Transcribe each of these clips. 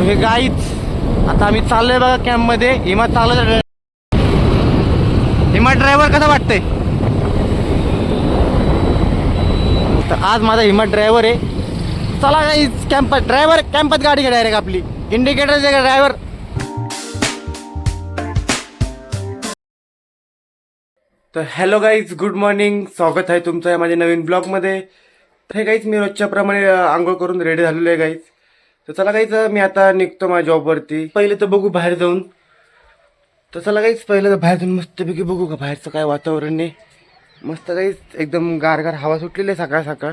हे गाईच आता आम्ही चाललोय बघा कॅम्पमध्ये. हिमा चालू. हिमा ड्रायव्हर कसा वाटतंय? तर आज माझा हिमा ड्रायव्हर आहे. चला गाईज कॅम्पात. ड्रायव्हर कॅम्पात गाडी घ्या डायरेक्ट आपली. इंडिकेटर जे ड्रायव्हर. तर हॅलो गाईज, गुड मॉर्निंग. स्वागत आहे तुमचं या माझ्या नवीन ब्लॉगमध्ये. तर हे गाईज मी रोजच्या प्रमाणे आंघोळ करून रेडी झालेलो आहे गाईज. तर चला गाईज मी आता निघतो माझ्या जॉबवरती. पहिले तर बघू बाहेर जाऊन. तर चला गाईज पहिलं तर बाहेर जाऊन मस्तपैकी बघू का बाहेरचं काय वातावरण आहे. मस्त गाईज एकदम गारगार हवा सुटलेली आहे सकाळ सकाळ.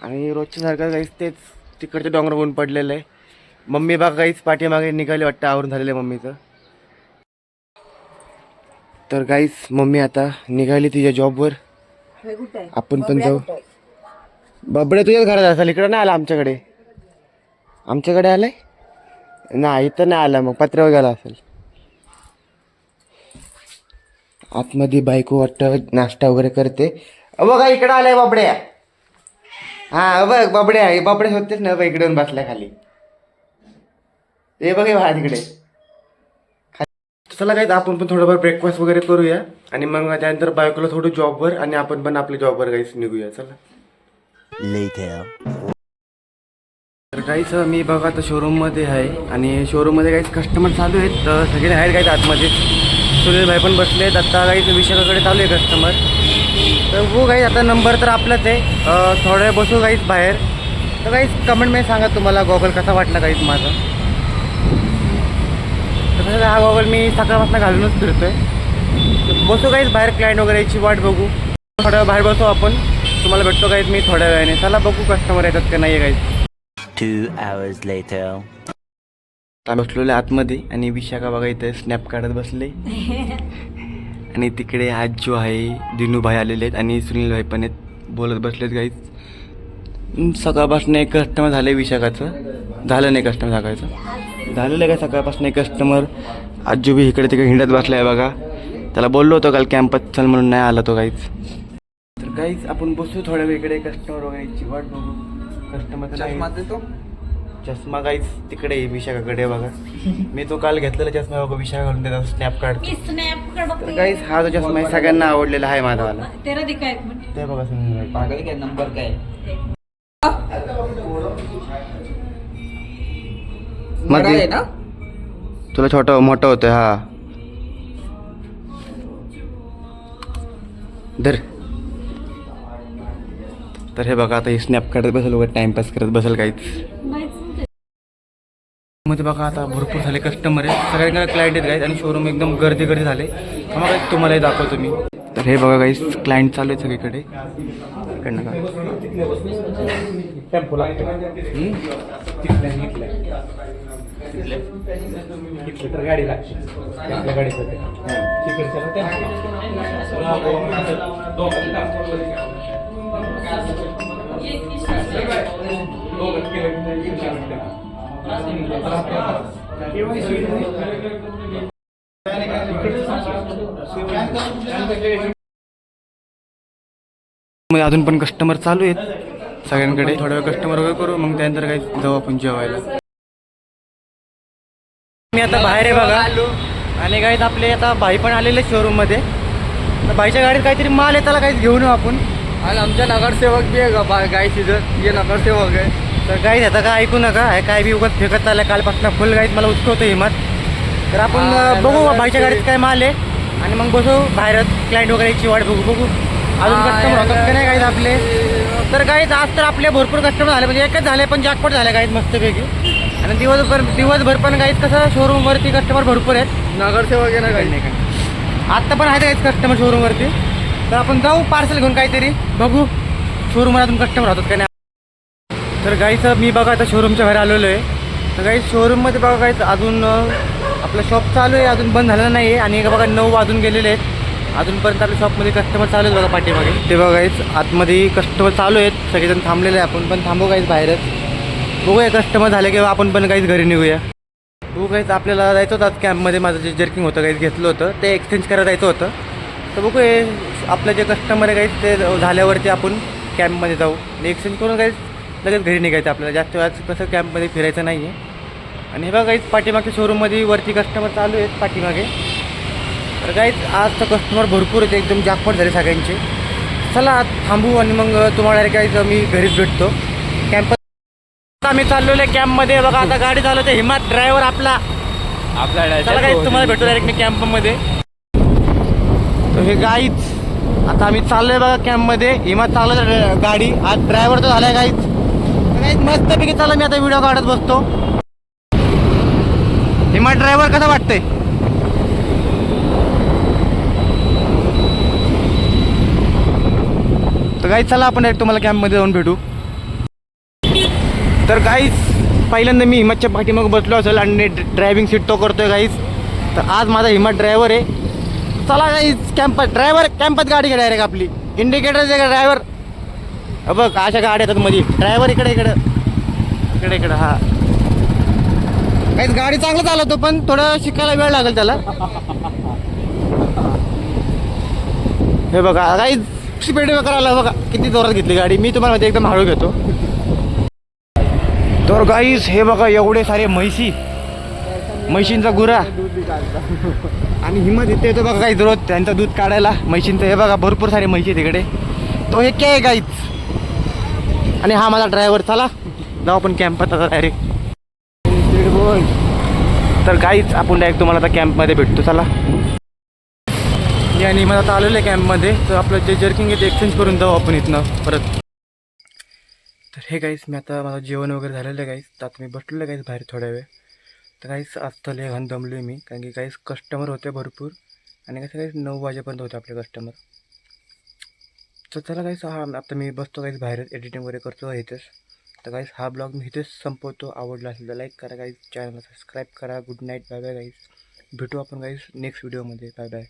आणि रोजच्या सारखं गाईज तेच तिकडच्या डोंगर ऊन पडलेलं आहे. मम्मी बघा गाईज पाठीमागे निघाली वाटतं, आवरून झालेलं आहे मम्मीचं. तर गाईज मम्मी आता निघाली तिच्या जॉबवर. आपण पण जाऊ. बबड्या तुझ्याच घरात असेल, इकडं नाही आला आमच्याकडे. आमच्याकडे आलाय नाही, इथं नाही आला. मग पत्र्यावर गेला असेल. आतमध्ये बायको वाटतं नाश्ता वगैरे करते. बघा इकडं आलाय बाबड्या. हा बघ बाबड्या. हे बाबड्या होतेच ना, इकडे येऊन बसल्या खाली. हे बघ हे बाहेर तिकडे. चला काय आपण पण थोडंफार ब्रेकफास्ट वगैरे करूया आणि मग त्यानंतर बायकोला थोडं जॉबवर आणि आपण पण आपल्या जॉबवर गाईस निघूया. चला. तर गाईस मी बघा आता शोरूममध्ये आहे आणि शोरूममध्ये काही कस्टमर चालू आहेत. तर सगळे आहेत गाईस आतमध्ये. सुनील भाई पण बसले आहेत. आता गाईस विशाखाकडे चालू आहे कस्टमर. तर हो गाईस आता नंबर तर आपलाच आहे. थोड्या वेळ बसू गाईस बाहेर. तर गाईस कमेंटमध्ये सांगा तुम्हाला गॉगल कसा वाटला गाईस माझा. तर हा गॉगल मी सकाळपासून घालूनच फिरतोय. बसू गाईस बाहेर, क्लायंट वगैरेची वाट बघू. थोड्या वेळ बाहेर बसू आपण. तुम्हाला भेटतो गाईस मी थोड्या वेळाने. चला बघू कस्टमर येतात का नाही गाईस. 2 hours later. बसलेले आतमध्ये आणि विशाखा बघा इथे स्नॅप काढत बसले. आणि तिकडे आज जो आहे दिनू भाई आलेले आहेत आणि सुनील भाई पण आहेत, बोलत बसलेत गाईस. सकाळपासून एक कस्टमर झालं आहे विशाखाचं. झालं नाही कस्टमर सांगायचं, झालेलं आहे का सकाळपासून एक कस्टमर. आजू बी इकडे तिकडे हिंडत बसला आहे बघा. त्याला बोललो होतो काल कॅम्पस चल म्हणून, नाही आला तो गाईच. तर गाईच आपण बसू थोड्या वेळ इकडे कस्टमर वगैरेची वाट बघू. कस्टमर चष्मा गाईच तिकडे विशाखाकडे बघा. मी तो काल घेतलेला चष्मा बघा विशाखा घालून त्याचा स्नॅप काढतो. तर गाईस हा जो चष्मा आहे सगळ्यांना आवडलेला आहे माझावाला. ते बघा सुनील नंबर काय मध्ये ना तुला छोटा मोठा होतोय. हा धर. तर हे बघा आता हे स्नॅप काढत बसेल वगैरे, टाइमपास करत बसेल काहीच. मध्ये बघा आता भरपूर झाले कस्टमर आहेत. सगळ्यांकडे क्लायंट आहेत गाईज आणि शोरूम एकदम गर्दी झाले. मग तुम्हालाही दाखवतो मी. तर हे बघा गाईज क्लायंट चालू आहेत सगळीकडे. इकडनं का गाडी लागते आपल्या गाडीसाठी. अजून पण कस्टमर चालू आहेत सगळ्यांकडे. थोड्या वेळ कस्टमर वगैरे करू, मग त्यानंतर काही जाऊ आपण जेवायला. मी आता बाहेर आहे बघा आणि गाईत आपले आता भाई पण आलेले शोरूममध्ये. तर भाईच्या गाडीत काहीतरी माल आहे, त्याला काहीच घेऊन येऊ आपण. आणि आमच्या नगरसेवक बी आहे गाय सीझन जे नगरसेवक आहे. तर गाईत आता काय ऐकू नका, काय बी उगाच फेकत चाललं कालपासून फुल गाईत मला उचकवतो हिमात. तर आपण बघू भाईच्या गाडीत काय माल आहे आणि मग बसू बाहेरच क्लायंट वगैरेची वाट बघू. अजून कस्टमर होतात का नाही गाईत आपले. तर गाईत आज तर आपले भरपूर कस्टमर झाले, म्हणजे एकच झाले पण जॅकपॉट झाले गाईत मस्तपैकी. आणि दिवसभर पण गाईत कसं शोरूमवरती कस्टमर भरपूर आहेत. नगरसेवक आहे ना काही नाही आत्ता पण आहेत गाईत कस्टमर शोरूमवरती. तर आपण जाऊ पार्सल घेऊन काहीतरी बघू शोरूमवर अजून कस्टमर होतात का नाही. तर गाईचं मी बघा आता शोरूमच्या बाहेर आलेलो आहे. तर गाईच शोरूममध्ये बघा गाईच अजून आपलं शॉप चालू आहे, अजून बंद झालेलं नाही आहे. आणि बघा 9 वाजून गेलेले आहेत. अजूनपर्यंत आपल्या शॉपमध्ये कस्टमर चालू आहेत बघा पाठीमागे. ते बघा गाईच आतमध्ये कस्टमर चालू आहेत, सगळेजण थांबलेले आहे. आपण पण थांबू गाईच बाहेरच. बघूया कस्टमर झाले किंवा आपण पण काहीच घरी निघूया. बघू काहीच आपल्याला जायचं होतं आज कॅम्पमध्ये. माझं जे जर्किंग होतं काहीच घेतलं होतं ते एक्सचेंज करायला जायचं होतं. तर बघू हे आपलं जे कस्टमर आहे काहीच ते झाल्यावरती आपण कॅम्पमध्ये जाऊ. एक्सचेंज करून काहीच लगेच घरी निघायचं आपल्याला. जास्त वेळात कसं कॅम्पमध्ये फिरायचं नाही आहे. आणि हे बघा गाईज पाठीमागच्या शोरूममध्ये वरती कस्टमर चालू आहेत पाठीमागे. तर गाईज आज तर कस्टमर भरपूर आहेत, एकदम जाकपट झाले सगळ्यांचे. चला आज थांबू आणि मग तुम्हाला गाईज मी घरीच भेटतो. कॅम्प आम्ही चाललेलो आहे कॅम्पमध्ये. बघा आता गाडी चालवतो ते हिमात ड्रायव्हर आपला. चला गाईज तुम्हाला भेटतो डायरेक्ट मी कॅम्पमध्ये. तर हे गाईज आता आम्ही चाललोय बघा कॅम्पमध्ये. हिमात चालवतो गाडी. आज ड्रायव्हर तर झालाय गाईज. गाईज मस्तपैकी चला मी आता व्हिडिओ काढत बसतो. हिमात ड्रायव्हर कसा वाटतंय? तर गाईज चला आपण डायरेक्ट तुम्हाला कॅम्पमध्ये जाऊन भेटू. तर गाईज पहिल्यांदा मी हिमातच्या पाठीमागे बसलो असेल आणि ड्रायव्हिंग सीट तो करतोय गाईज. तर आज माझा हिमात ड्रायव्हर आहे. चला गाईज कॅम्पात ड्रायव्हर कॅम्पात गाडी घ्या डायरेक्ट आपली. इंडिकेटर जे ड्रायव्हर बघ अशा गाड्या येतात मध्ये. ड्रायव्हर इकडे इकडं इकडे इकडं. हा काहीच गाडी चांगलं चालवतो पण थोडं शिकायला वेळ लागेल त्याला. हे बघा काहीच स्पीड ब्रेकर आला बघा किती जोरात घेतली गाडी. मी तुम्हाला मध्ये एकदम हळू घेतो. तर गाईस हे बघा एवढे सारे म्हशींचा गुरा आणि हिम्मत येते येतो बघा काही रोज त्यांचं दूध काढायला म्हशींचं. हे बघा भरपूर सारे म्हशी तिकडे. तो हे काय गाईच आणि हा माझा ड्रायव्हर. चला जाऊ आपण कॅम्पात आता डायरेक्ट. तर गाईच आपण डायरेक्ट तुम्हाला आता कॅम्पमध्ये भेटतो. चला आणि मला आता आलेलं आहे कॅम्पमध्ये. तर आपलं जे जर्किंग आहे ते एक्सचेंज करून जाऊ आपण इथनं परत. तर हे गाईस मी आता माझं जेवण वगैरे झालेलं आहे गाईस. तर आता मी बसलेलं आहे गाईस बाहेर थोड्या वेळ. तर गाईस आज तर लय घाण दमलो आहे मी कारण की गाईस कस्टमर होते भरपूर आणि कसं गाईस 9 वाजेपर्यंत होते आपले कस्टमर. तर चला गाईस हा आता मी बसतो गाईस बाहेर एडिटिंग वगैरे करतो इथेच. तर गाईस हा ब्लॉग मी इथेच संपवतो. आवडला असेल तर लाईक करा गाईस, चॅनलला सबस्क्राईब करा. Good night, bye bye guys. भेटू आपण गाईस नेक्स्ट व्हिडिओमध्ये. बाय बाय.